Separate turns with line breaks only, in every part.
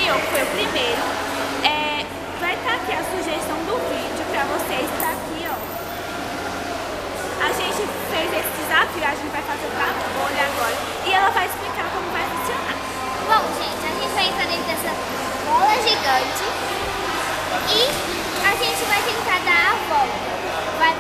ganhou, que foi o primeiro, vai estar aqui a sugestão do vídeo pra vocês, tá aqui, ó. A gente fez esse desafio, a gente vai fazer pra bolha agora e ela vai explicar como vai funcionar.
Bom, gente, a gente vai entrar dentro dessa bola gigante e a gente vai tentar dar a volta. Vai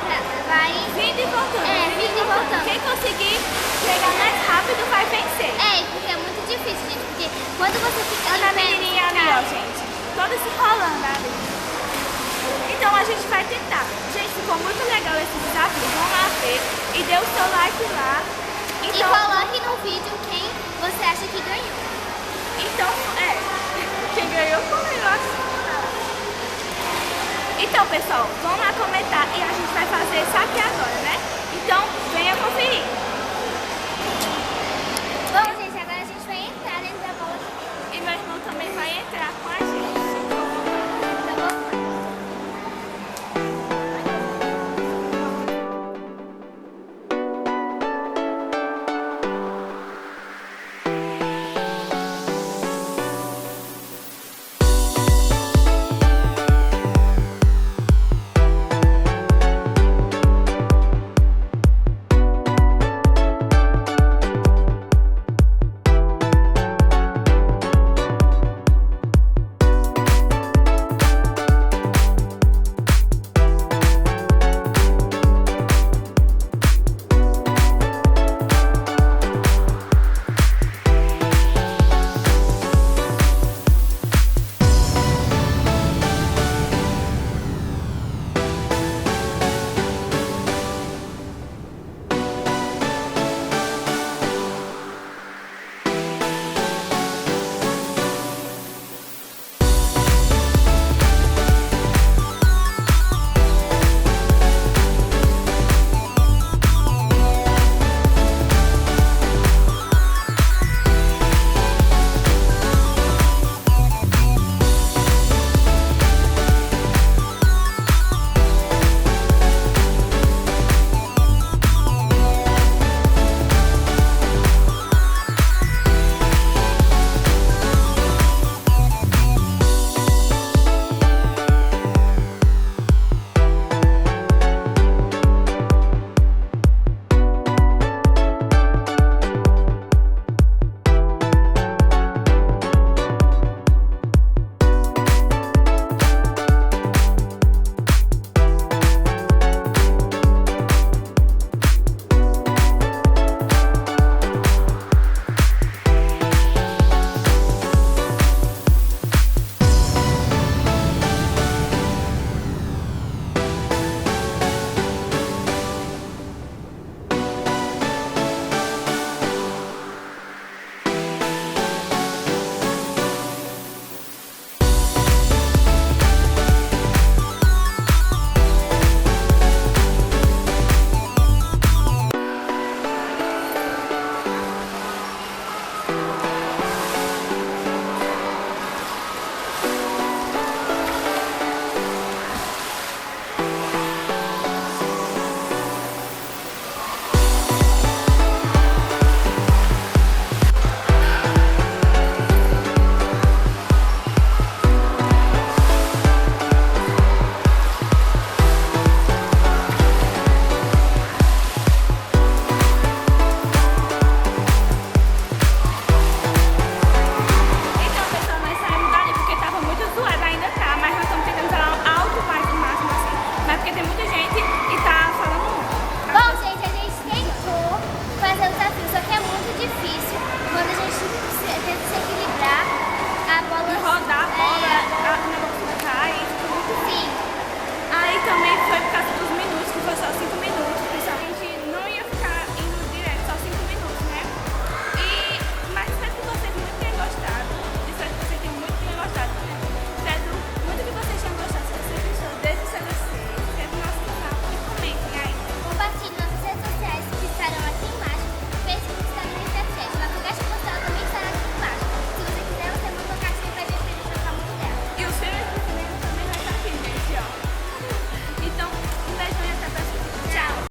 Vindo e voltando.
vindo e voltando.
Quem conseguir chegar mais rápido vai vencer.
Porque é muito difícil, gente, porque quando você fica
Olha a menininha ali, ó, gente. Toda se rolando ali. Então a gente vai tentar. Gente, ficou muito legal esse desafio. Vamos lá ver. E dê o seu like lá.
E
Então,
coloque no vídeo quem você acha que ganhou.
Então, quem ganhou foi eu acho. Então, pessoal, vamos lá comentar e a gente vai fazer isso aqui agora, né? Então, venha conferir.